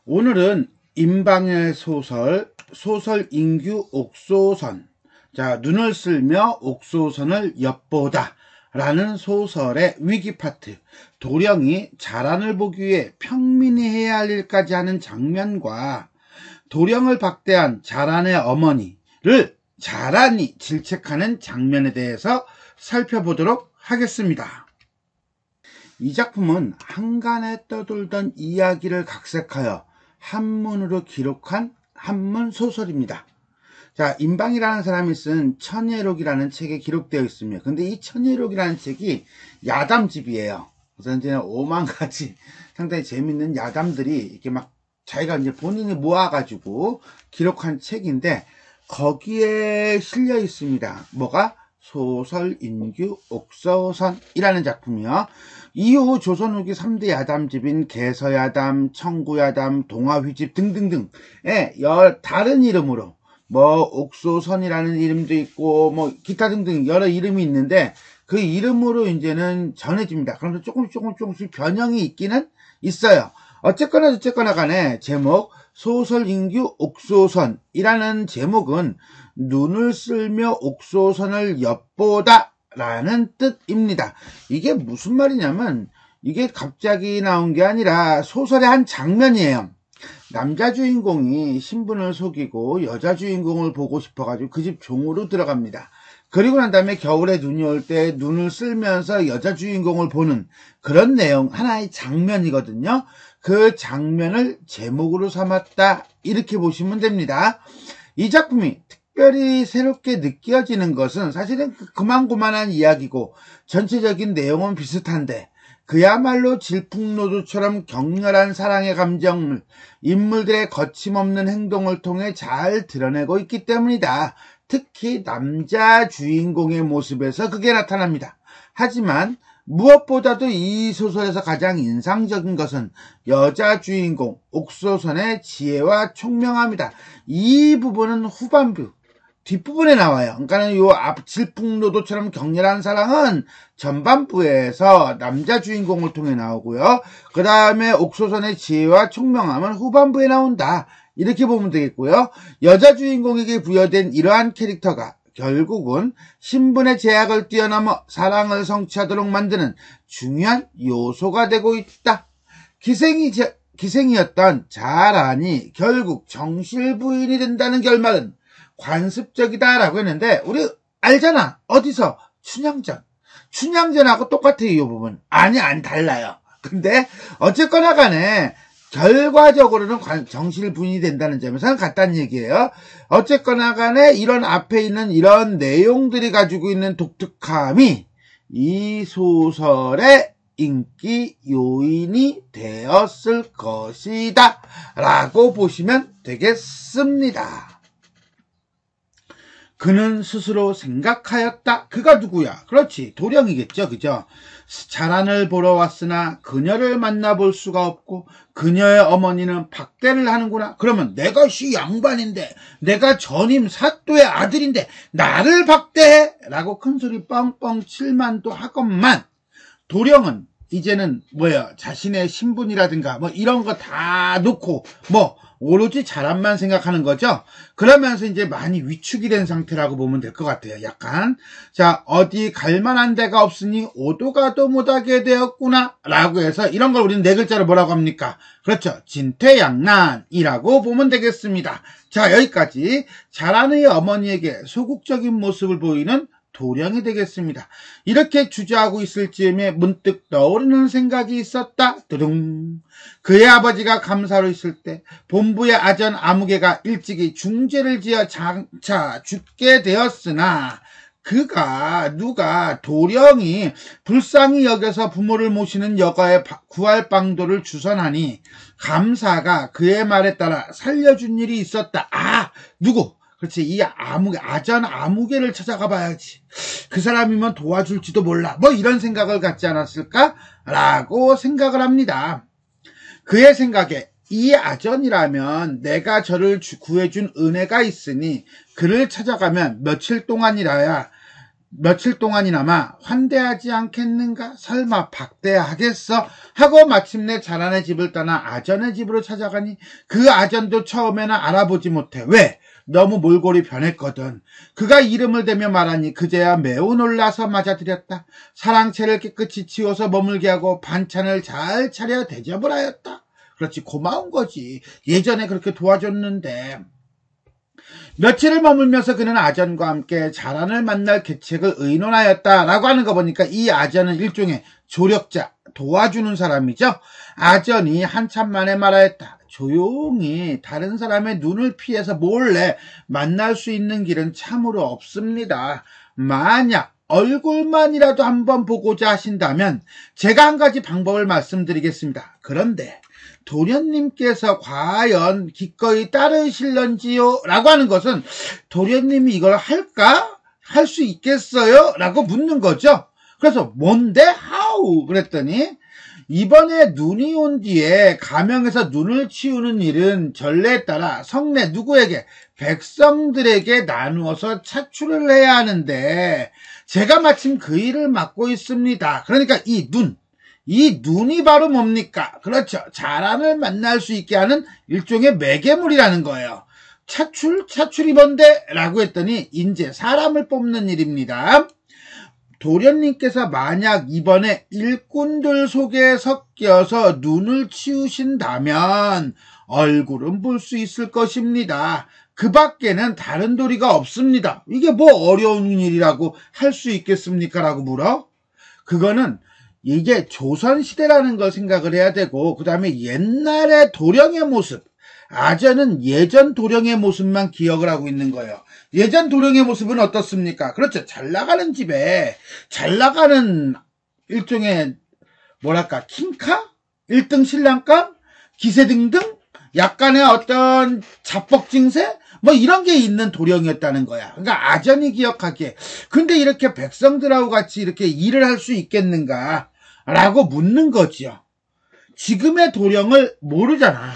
오늘은 임방의 소설 인규 옥소선. 자, 눈을 쓸며 옥소선을 엿보다 라는 소설의 위기 파트, 도령이 자란을 보기 위해 평민이 해야 할 일까지 하는 장면과 도령을 박대한 자란의 어머니를 자란이 질책하는 장면에 대해서 살펴보도록 하겠습니다. 이 작품은 한간에 떠돌던 이야기를 각색하여 한문으로 기록한 한문 소설입니다. 자, 임방이라는 사람이 쓴 천예록이라는 책에 기록되어 있습니다. 근데 이 천예록이라는 책이 야담집이에요. 그래서 이제 5만 가지 상당히 재밌는 야담들이 이렇게 막 자기가 이제 본인이 모아가지고 기록한 책인데, 거기에 실려 있습니다. 뭐가? 소설 인규 옥소선이라는 작품이요. 이후 조선 후기 3대 야담집인 개서야담, 청구야담, 동화휘집 등등등의 다른 이름으로 뭐 옥소선이라는 이름도 있고 뭐 기타 등등 여러 이름이 있는데, 그 이름으로 이제는 전해집니다. 그러면서 조금씩 변형이 있기는 있어요. 어쨌거나 간에 제목 소설 인규 옥소선이라는 제목은 눈을 쓸며 옥소선을 엿보다 라는 뜻입니다. 이게 무슨 말이냐면, 이게 갑자기 나온 게 아니라 소설의 한 장면이에요. 남자 주인공이 신분을 속이고 여자 주인공을 보고 싶어가지고 그 집 종으로 들어갑니다. 그리고 난 다음에 겨울에 눈이 올 때 눈을 쓸면서 여자 주인공을 보는 그런 내용, 하나의 장면이거든요. 그 장면을 제목으로 삼았다, 이렇게 보시면 됩니다. 이 작품이 특별히 새롭게 느껴지는 것은 사실은 그만한 이야기고 전체적인 내용은 비슷한데, 그야말로 질풍노도처럼 격렬한 사랑의 감정을 인물들의 거침없는 행동을 통해 잘 드러내고 있기 때문이다. 특히 남자 주인공의 모습에서 그게 나타납니다. 하지만 무엇보다도 이 소설에서 가장 인상적인 것은 여자 주인공 옥소선의 지혜와 총명함이다. 이 부분은 후반부, 뒷부분에 나와요. 그러니까 요 앞 질풍노도처럼 격렬한 사랑은 전반부에서 남자 주인공을 통해 나오고요. 그 다음에 옥소선의 지혜와 총명함은 후반부에 나온다, 이렇게 보면 되겠고요. 여자 주인공에게 부여된 이러한 캐릭터가 결국은 신분의 제약을 뛰어넘어 사랑을 성취하도록 만드는 중요한 요소가 되고 있다. 기생이었던 자란이 결국 정실 부인이 된다는 결말은 관습적이다라고 했는데, 우리 알잖아. 어디서? 춘향전하고 똑같아요, 이 부분. 아니, 안 달라요. 근데 어쨌거나 간에 결과적으로는 정실 부인이 된다는 점에서는 같다는 얘기예요. 어쨌거나 간에 이런 앞에 있는 이런 내용들이 가지고 있는 독특함이 이 소설의 인기 요인이 되었을 것이다 라고 보시면 되겠습니다. 그는 스스로 생각하였다. 그가 누구야? 그렇지, 도령이겠죠. 그죠? 자란을 보러 왔으나 그녀를 만나볼 수가 없고 그녀의 어머니는 박대를 하는구나. 그러면 내가 양반인데, 내가 전임 사또의 아들인데 나를 박대해? 라고 큰소리 뻥뻥 칠만도 하건만, 도령은 이제는 자신의 신분이라든가 이런 거 다 놓고 오로지 자란만 생각하는 거죠. 그러면서 이제 많이 위축이 된 상태라고 보면 될 것 같아요. 약간. 자, 어디 갈 만한 데가 없으니 오도 가도 못하게 되었구나 라고 해서, 이런 걸 우리는 네 글자로 뭐라고 합니까? 그렇죠, 진퇴양난이라고 보면 되겠습니다. 자, 여기까지 자란의 어머니에게 소극적인 모습을 보이는 도령이 되겠습니다. 이렇게 주저하고 있을 즈음에 문득 떠오르는 생각이 있었다. 두둥. 그의 아버지가 감사로 있을 때 본부의 아전 아무개가 일찍이 중죄를 지어 장차 죽게 되었으나, 도령이 불쌍히 여겨서 부모를 모시는 여가의 구할 방도를 주선하니 감사가 그의 말에 따라 살려준 일이 있었다. 누구? 그렇지, 이 아전 아무개를 찾아가 봐야지. 그 사람이면 도와줄지도 몰라. 이런 생각을 갖지 않았을까라고 생각을 합니다. 그의 생각에 이 아전이라면 내가 저를 구해준 은혜가 있으니 그를 찾아가면 며칠 동안이라야 며칠 동안이나마 환대하지 않겠는가? 설마 박대하겠어? 하고 마침내 자란의 집을 떠나 아전의 집으로 찾아가니 그 아전도 처음에는 알아보지 못해. 왜? 너무 몰골이 변했거든. 그가 이름을 대며 말하니 그제야 매우 놀라서 맞아들였다. 사랑채를 깨끗이 치워서 머물게 하고 반찬을 잘 차려 대접을 하였다. 그렇지, 고마운 거지. 예전에 그렇게 도와줬는데. 며칠을 머물면서 그는 아전과 함께 자란을 만날 계책을 의논하였다라고 하는 거 보니까 이 아전은 일종의 조력자, 도와주는 사람이죠. 아전이 한참 만에 말하였다. 조용히 다른 사람의 눈을 피해서 몰래 만날 수 있는 길은 참으로 없습니다. 만약 얼굴만이라도 한번 보고자 하신다면 제가 한 가지 방법을 말씀드리겠습니다. 그런데 도련님께서 과연 기꺼이 따르실런지요? 라고 하는 것은 도련님이 이걸 할까? 할 수 있겠어요? 라고 묻는 거죠. 그래서 뭔데? 하우? 그랬더니 이번에 눈이 온 뒤에 가명에서 눈을 치우는 일은 전례에 따라 성내 누구에게? 백성들에게 나누어서 차출을 해야 하는데 제가 마침 그 일을 맡고 있습니다. 그러니까 이 눈이 바로 뭡니까? 그렇죠. 자란을 만날 수 있게 하는 일종의 매개물이라는 거예요. 차출이 뭔데? 라고 했더니 이제 사람을 뽑는 일입니다. 도련님께서 만약 이번에 일꾼들 속에 섞여서 눈을 치우신다면 얼굴은 볼 수 있을 것입니다. 그 밖에는 다른 도리가 없습니다. 이게 뭐 어려운 일이라고 할 수 있겠습니까? 라고 물어. 그거는 이게 조선시대라는 걸 생각을 해야 되고 그 다음에 옛날의 도령의 모습, 아전은 예전 도령의 모습만 기억을 하고 있는 거예요. 예전 도령의 모습은 어떻습니까? 그렇죠. 잘 나가는 집에 잘 나가는 일종의 뭐랄까 킹카? 1등 신랑감? 기세 등등? 약간의 어떤 자뻑 증세? 뭐 이런 게 있는 도령이었다는 거야. 그러니까 아전이 기억하기에 근데 이렇게 백성들하고 같이 이렇게 일을 할 수 있겠는가? 라고 묻는 거지요. 지금의 도령을 모르잖아.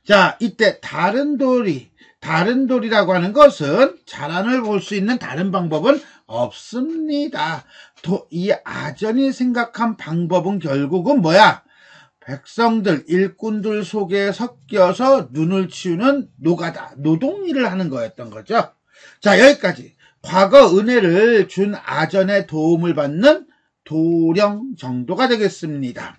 자, 이때 다른 도리라고 하는 것은 자란을 볼 수 있는 다른 방법은 없습니다. 이 아전이 생각한 방법은 결국은 뭐야? 백성들, 일꾼들 속에 섞여서 눈을 치우는 노가다, 노동일을 하는 거였던 거죠. 자, 여기까지. 과거 은혜를 준 아전의 도움을 받는 도령 정도가 되겠습니다.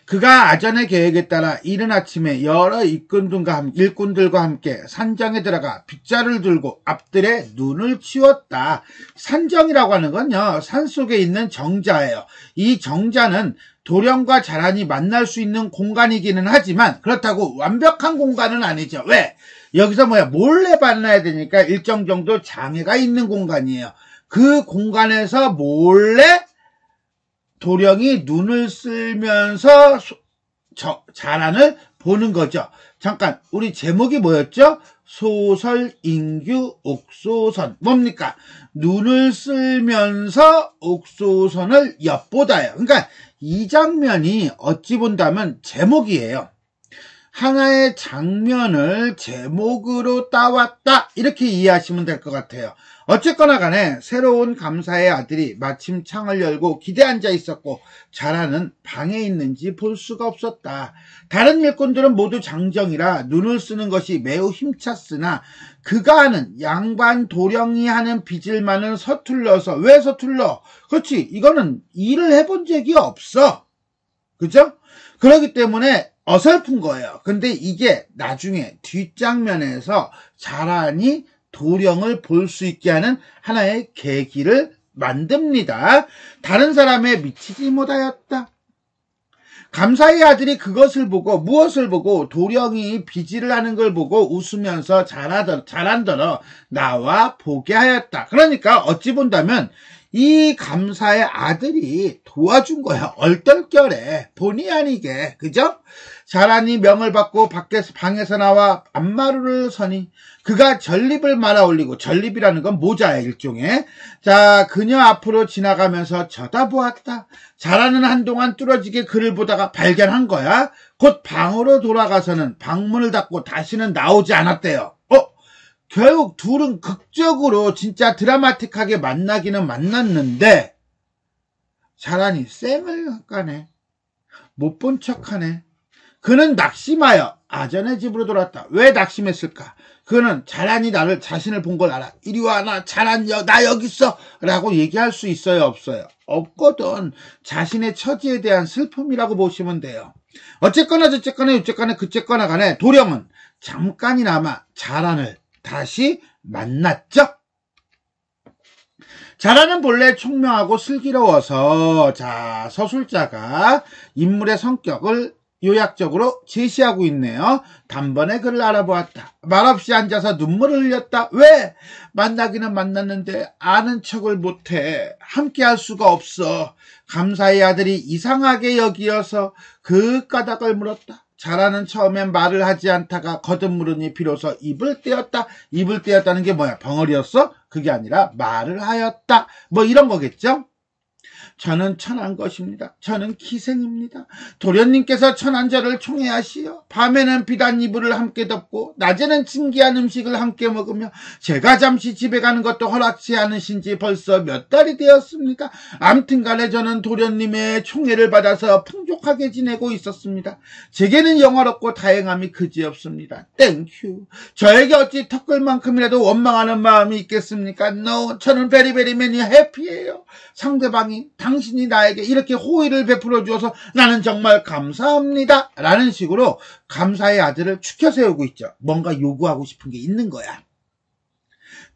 그가 아전의 계획에 따라 이른 아침에 여러 일꾼들과 함께 산정에 들어가 빗자루를 들고 앞들에 눈을 치웠다. 산정이라고 하는 건요, 산속에 있는 정자예요. 이 정자는 도령과 자란이 만날 수 있는 공간이기는 하지만 그렇다고 완벽한 공간은 아니죠. 왜? 여기서 몰래 만나야 되니까 일정 정도 장애가 있는 공간이에요. 그 공간에서 몰래 도령이 눈을 쓸면서 자란을 보는 거죠. 잠깐, 우리 제목이 뭐였죠? 소설 인규 옥소선. 뭡니까? 눈을 쓸면서 옥소선을 엿보다요. 그러니까 이 장면이 어찌 본다면 제목이에요. 하나의 장면을 제목으로 따왔다, 이렇게 이해하시면 될 것 같아요. 어쨌거나 간에 새로운 감사의 아들이 마침 창을 열고 기대 앉아 있었고 자란은 방에 있는지 볼 수가 없었다. 다른 일꾼들은 모두 장정이라 눈을 쓰는 것이 매우 힘찼으나 그가 하는 양반 도령이 하는 빚을만은 서툴러서. 왜 서툴러? 그렇지, 이거는 일을 해본 적이 없어. 그죠? 그렇기 때문에 어설픈 거예요. 근데 이게 나중에 뒷장면에서 자란이 도령을 볼 수 있게 하는 하나의 계기를 만듭니다. 다른 사람에 미치지 못하였다. 감사의 아들이 그것을 보고, 무엇을 보고? 도령이 비질을 하는 걸 보고 웃으면서 자란더러 나와 보게 하였다. 그러니까 어찌 본다면 이 감사의 아들이 도와준 거야. 얼떨결에 본의 아니게. 그죠? 자란이 명을 받고 방에서 나와 앞마루를 서니 그가 전립을 말아 올리고, 전립이라는 건 모자야, 일종의. 자, 그녀 앞으로 지나가면서 쳐다보았다. 자란은 한동안 뚫어지게 그를 보다가 발견한 거야. 곧 방으로 돌아가서는 방문을 닫고 다시는 나오지 않았대요. 결국 둘은 극적으로 진짜 드라마틱하게 만나기는 만났는데 자란이 쌩을 까네. 못 본 척하네. 그는 낙심하여 아전의 집으로 돌아왔다. 왜 낙심했을까? 그는 자란이 자신을 본 걸 알아. 이리 와, 자란, 나 여기 있어! 라고 얘기할 수 있어요, 없어요? 없거든. 자신의 처지에 대한 슬픔이라고 보시면 돼요. 어쨌거나 어쨌거나 그쨌거나 간에 도령은 잠깐이나마 자란을 다시 만났죠. 자란은 본래 총명하고 슬기로워서 서술자가 인물의 성격을 요약적으로 제시하고 있네요. 단번에 그를 알아보았다. 말없이 앉아서 눈물을 흘렸다. 왜? 만나기는 만났는데 아는 척을 못해. 함께할 수가 없어. 감사의 아들이 이상하게 여기어서 그 까닭을 물었다. 자라는 처음엔 말을 하지 않다가 거듭 물으니 비로소 입을 떼었다. 입을 떼었다는 게 뭐야? 벙어리였어? 그게 아니라 말을 하였다. 뭐 이런 거겠죠? 저는 천한 것입니다. 저는 기생입니다. 도련님께서 천한 저를 총애하시어 밤에는 비단 이불을 함께 덮고 낮에는 진기한 음식을 함께 먹으며 제가 잠시 집에 가는 것도 허락치 않으신지 벌써 몇 달이 되었습니다. 암튼간에 저는 도련님의 총애를 받아서 풍족하게 지내고 있었습니다. 제게는 영화롭고 다행함이 그지없습니다. 땡큐. 저에게 어찌 턱걸만큼이라도 원망하는 마음이 있겠습니까? No. 저는 베리베리 매니 해피해요. 상대방이 당신이 나에게 이렇게 호의를 베풀어 주어서 나는 정말 감사합니다. 라는 식으로 감사의 아들을 추켜 세우고 있죠. 뭔가 요구하고 싶은 게 있는 거야.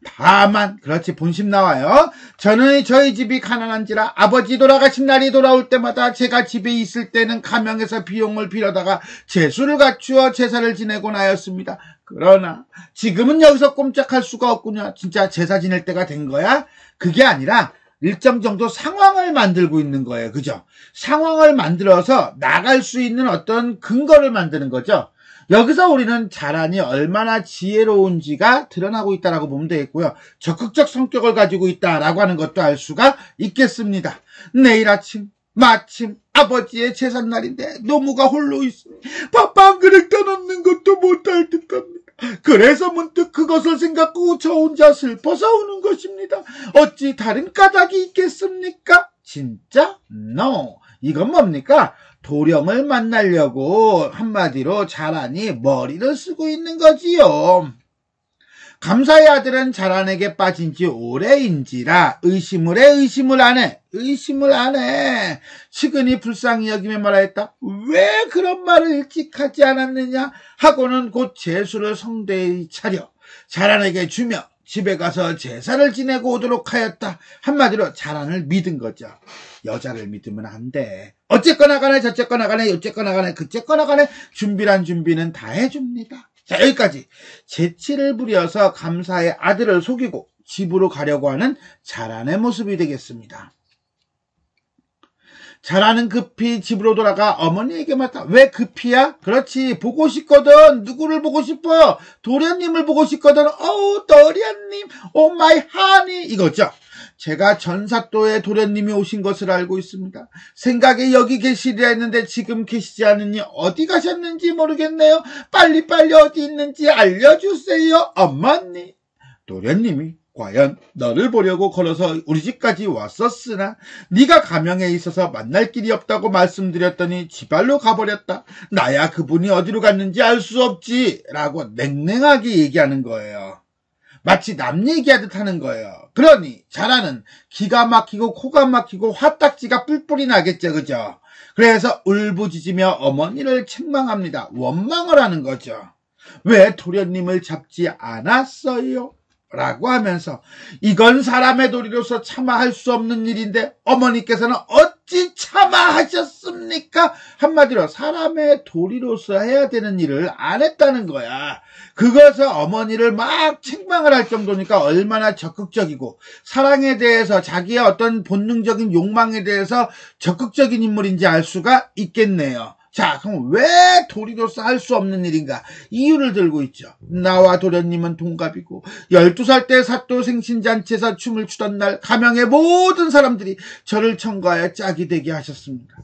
다만 그렇지 본심 나와요. 저는 저희 집이 가난한지라 아버지 돌아가신 날이 돌아올 때마다 제가 집에 있을 때는 가명에서 비용을 빌어다가 제수를 갖추어 제사를 지내곤 하였습니다. 그러나 지금은 여기서 꼼짝할 수가 없군요. 진짜 제사 지낼 때가 된 거야? 그게 아니라 일정 정도 상황을 만들고 있는 거예요. 그죠? 상황을 만들어서 나갈 수 있는 어떤 근거를 만드는 거죠. 여기서 우리는 자란이 얼마나 지혜로운지가 드러나고 있다라고 보면 되겠고요. 적극적 성격을 가지고 있다라고 하는 것도 알 수가 있겠습니다. 내일 아침 마침 아버지의 제삿날인데 노무가 홀로 있으니 밥 한 그릇 떠놓는 것도 못할 듯합니다. 그래서 문득 그것을 생각하고 저 혼자 슬퍼서 우는 것입니다. 어찌 다른 까닭이 있겠습니까? 진짜? No. 이건 뭡니까? 도령을 만나려고 한마디로 자란이 머리를 쓰고 있는 거지요. 감사의 아들은 자란에게 빠진 지 오래인지라 의심을 안 해. 측은히 불쌍히 여기며 말하였다. 왜 그런 말을 일찍 하지 않았느냐 하고는 곧 제수를 성대히 차려 자란에게 주며 집에 가서 제사를 지내고 오도록 하였다. 한마디로 자란을 믿은 거죠. 여자를 믿으면 안 돼. 어쨌거나 간에 저쨌거나 간에 어쨌거나 간에 그쨌거나 간에 준비란 준비는 다 해줍니다. 자, 여기까지 재치를 부려서 감사의 아들을 속이고 집으로 가려고 하는 자란의 모습이 되겠습니다. 자란은 급히 집으로 돌아가 어머니에게 말했다. 왜 급히야? 그렇지, 보고 싶거든. 누구를 보고 싶어? 도련님을 보고 싶거든. 도련님, 오 마이 하니, 이거죠. 제가 전사또에 도련님이 오신 것을 알고 있습니다. 생각에 여기 계시리라 했는데 지금 계시지 않으니 어디 가셨는지 모르겠네요. 빨리빨리 어디 있는지 알려주세요, 어머니. 도련님이 과연 너를 보려고 걸어서 우리 집까지 왔었으나 네가 가명에 있어서 만날 길이 없다고 말씀드렸더니 지발로 가버렸다. 나야 그분이 어디로 갔는지 알 수 없지 라고 냉랭하게 얘기하는 거예요. 마치 남 얘기하듯 하는 거예요. 그러니 자라는 기가 막히고 코가 막히고 화딱지가 뿔뿔이 나겠죠. 그죠? 그래서 울부짖으며 어머니를 책망합니다. 원망을 하는 거죠. 왜 도련님을 잡지 않았어요? 라고 하면서 이건 사람의 도리로서 차마 할 수 없는 일인데 어머니께서는 어찌 차마 하셨습니까? 한마디로 사람의 도리로서 해야 되는 일을 안 했다는 거야. 그것을 어머니를 막 책망을 할 정도니까 얼마나 적극적이고 사랑에 대해서 자기의 어떤 본능적인 욕망에 대해서 적극적인 인물인지 알 수가 있겠네요. 자, 그럼 왜 도리로서 할 수 없는 일인가? 이유를 들고 있죠. 나와 도련님은 동갑이고 12살 때 사또 생신잔치에서 춤을 추던 날 가명의 모든 사람들이 저를 청구하여 짝이 되게 하셨습니다.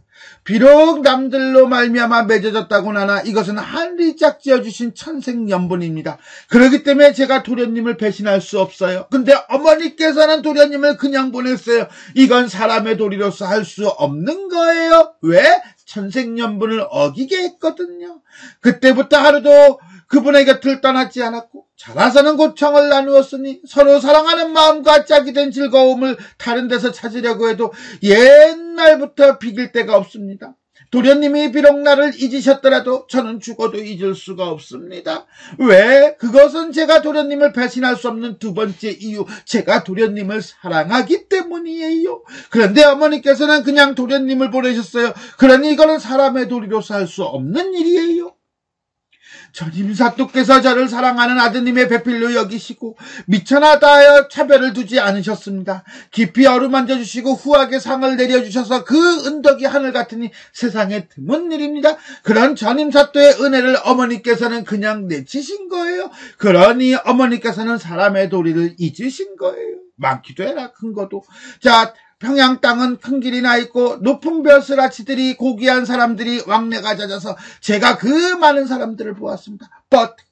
비록 남들로 말미암아 맺어졌다고는 하나 이것은 하늘이 짝지어주신 천생연분입니다. 그렇기 때문에 제가 도련님을 배신할 수 없어요. 근데 어머니께서는 도련님을 그냥 보냈어요. 이건 사람의 도리로서 할 수 없는 거예요. 왜? 천생연분을 어기게 했거든요. 그때부터 하루도 그분의 곁을 떠나지 않았고 자라서는 고청을 나누었으니 서로 사랑하는 마음과 짝이 된 즐거움을 다른 데서 찾으려고 해도 옛날부터 비길 데가 없습니다. 도련님이 비록 나를 잊으셨더라도 저는 죽어도 잊을 수가 없습니다. 왜? 그것은 제가 도련님을 배신할 수 없는 두 번째 이유, 제가 도련님을 사랑하기 때문이에요. 그런데 어머니께서는 그냥 도련님을 보내셨어요. 그러니 이거는 사람의 도리로서 할 수 없는 일이에요. 전임 사또께서 저를 사랑하는 아드님의 배필로 여기시고 미천하다 하여 차별을 두지 않으셨습니다. 깊이 어루만져 주시고 후하게 상을 내려주셔서 그 은덕이 하늘 같으니 세상에 드문 일입니다. 그런 전임 사또의 은혜를 어머니께서는 그냥 내치신 거예요. 그러니 어머니께서는 사람의 도리를 잊으신 거예요. 많기도 해라 큰 거도. 자, 평양 땅은 큰 길이 나 있고 높은 벼슬아치들이 고귀한 사람들이 왕래가 잦아서 제가 그 많은 사람들을 보았습니다.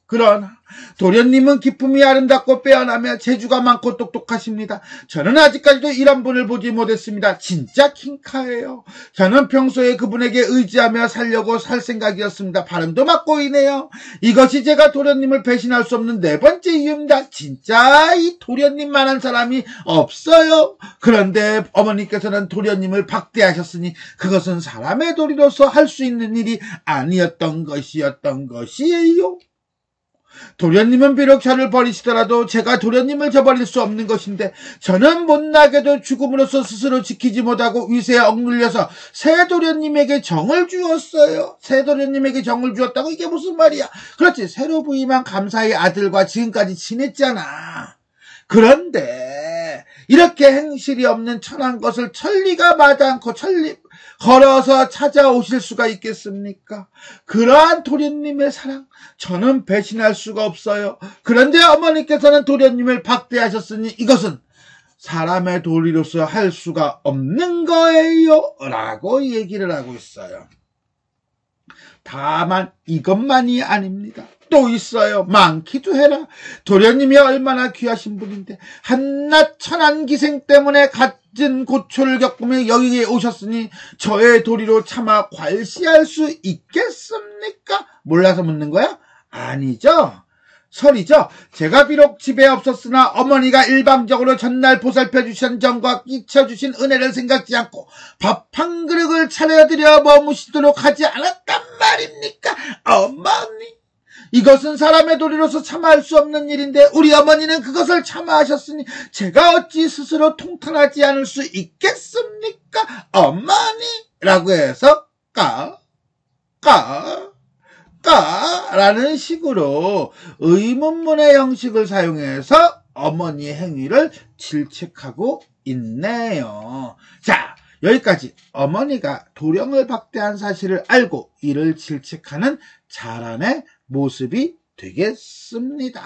그러나 도련님은 기품이 아름답고 빼어나며 재주가 많고 똑똑하십니다. 저는 아직까지도 이런 분을 보지 못했습니다. 진짜 킹카예요. 저는 평소에 그분에게 의지하며 살려고 살 생각이었습니다. 발음도 막 꼬이네요. 이것이 제가 도련님을 배신할 수 없는 네 번째 이유입니다. 진짜 이 도련님만한 사람이 없어요. 그런데 어머니께서는 도련님을 박대하셨으니 그것은 사람의 도리로서 할 수 있는 일이 아니었던 것이에요. 도련님은 비록 저를 버리시더라도 제가 도련님을 저버릴 수 없는 것인데 저는 못나게도 죽음으로써 스스로 지키지 못하고 위세에 억눌려서 새 도련님에게 정을 주었어요. 새 도련님에게 정을 주었다고 이게 무슨 말이야? 그렇지, 새로 부임한 감사의 아들과 지금까지 지냈잖아. 그런데 이렇게 행실이 없는 천한 것을 천리가 마다않고 걸어서 찾아오실 수가 있겠습니까? 그러한 도련님의 사랑 저는 배신할 수가 없어요. 그런데 어머니께서는 도련님을 박대하셨으니 이것은 사람의 도리로서 할 수가 없는 거예요 라고 얘기를 하고 있어요. 다만 이것만이 아닙니다. 또 있어요. 많기도 해라. 도련님이 얼마나 귀하신 분인데 한낱 천안기생 때문에 갖은 고초를 겪으며 여기에 오셨으니 저의 도리로 차마 괄시할 수 있겠습니까? 몰라서 묻는 거야? 아니죠. 설이죠. 제가 비록 집에 없었으나 어머니가 일방적으로 전날 보살펴 주신 정과 끼쳐 주신 은혜를 생각지 않고 밥 한 그릇을 차려드려 머무시도록 하지 않았단 말입니까? 어머니, 이것은 사람의 도리로서 참아할 수 없는 일인데 우리 어머니는 그것을 참아하셨으니 제가 어찌 스스로 통탄하지 않을 수 있겠습니까? 어머니! 라고 해서 라는 식으로 의문문의 형식을 사용해서 어머니의 행위를 질책하고 있네요. 자, 여기까지 어머니가 도령을 박대한 사실을 알고 이를 질책하는 자란의 모습이 되겠습니다.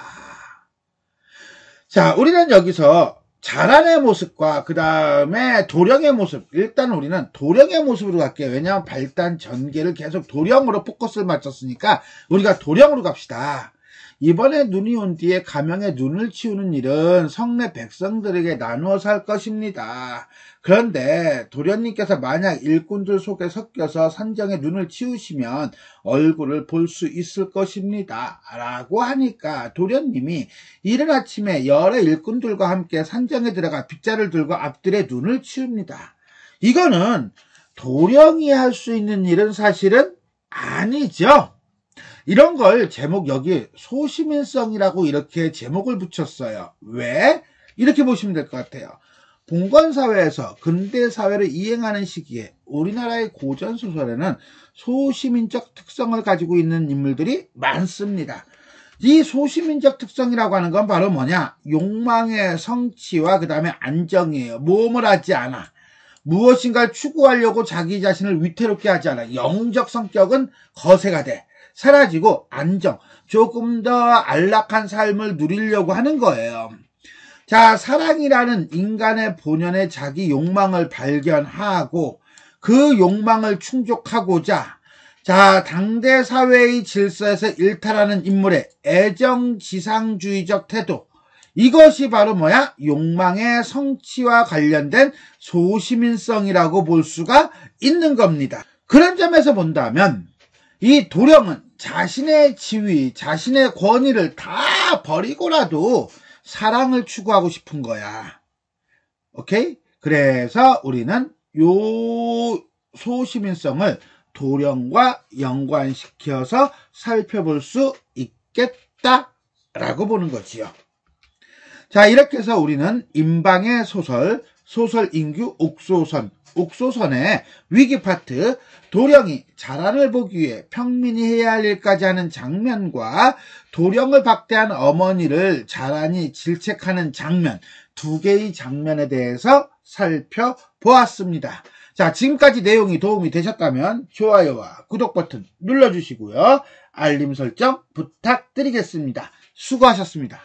자, 우리는 여기서 자란의 모습과 그 다음에 도령의 모습, 일단 우리는 도령의 모습으로 갈게요. 왜냐하면 발단 전개를 계속 도령으로 포커스를 맞췄으니까 우리가 도령으로 갑시다. 이번에 눈이 온 뒤에 가명에 눈을 치우는 일은 성내 백성들에게 나누어서 할 것입니다. 그런데 도련님께서 만약 일꾼들 속에 섞여서 산정에 눈을 치우시면 얼굴을 볼 수 있을 것입니다. 라고 하니까 도련님이 이른 아침에 여러 일꾼들과 함께 산정에 들어가 빗자를 들고 앞들의 눈을 치웁니다. 이거는 도령이 할 수 있는 일은 사실은 아니죠. 이런 걸 제목 여기 소시민성이라고 이렇게 제목을 붙였어요. 왜? 이렇게 보시면 될 것 같아요. 봉건사회에서 근대사회를 이행하는 시기에 우리나라의 고전소설에는 소시민적 특성을 가지고 있는 인물들이 많습니다. 이 소시민적 특성이라고 하는 건 바로 뭐냐? 욕망의 성취와 그 다음에 안정이에요. 모험을 하지 않아. 무엇인가를 추구하려고 자기 자신을 위태롭게 하지 않아. 영적 성격은 거세가 돼. 사라지고 안정, 조금 더 안락한 삶을 누리려고 하는 거예요. 자, 사랑이라는 인간의 본연의 자기 욕망을 발견하고 그 욕망을 충족하고자 자, 당대 사회의 질서에서 일탈하는 인물의 애정지상주의적 태도, 이것이 바로 뭐야? 욕망의 성취와 관련된 소시민성이라고 볼 수가 있는 겁니다. 그런 점에서 본다면 이 도령은 자신의 지위, 자신의 권위를 다 버리고라도 사랑을 추구하고 싶은 거야. 오케이? 그래서 우리는 요 소시민성을 도령과 연관시켜서 살펴볼 수 있겠다라고 보는 거지요. 자, 이렇게 해서 우리는 임방의 소설 인규 옥소선의 위기 파트, 도령이 자란을 보기 위해 평민이 해야 할 일까지 하는 장면과 도령을 박대한 어머니를 자란이 질책하는 장면, 두 개의 장면에 대해서 살펴보았습니다. 자, 지금까지 내용이 도움이 되셨다면 좋아요와 구독 버튼 눌러주시고요. 알림 설정 부탁드리겠습니다. 수고하셨습니다.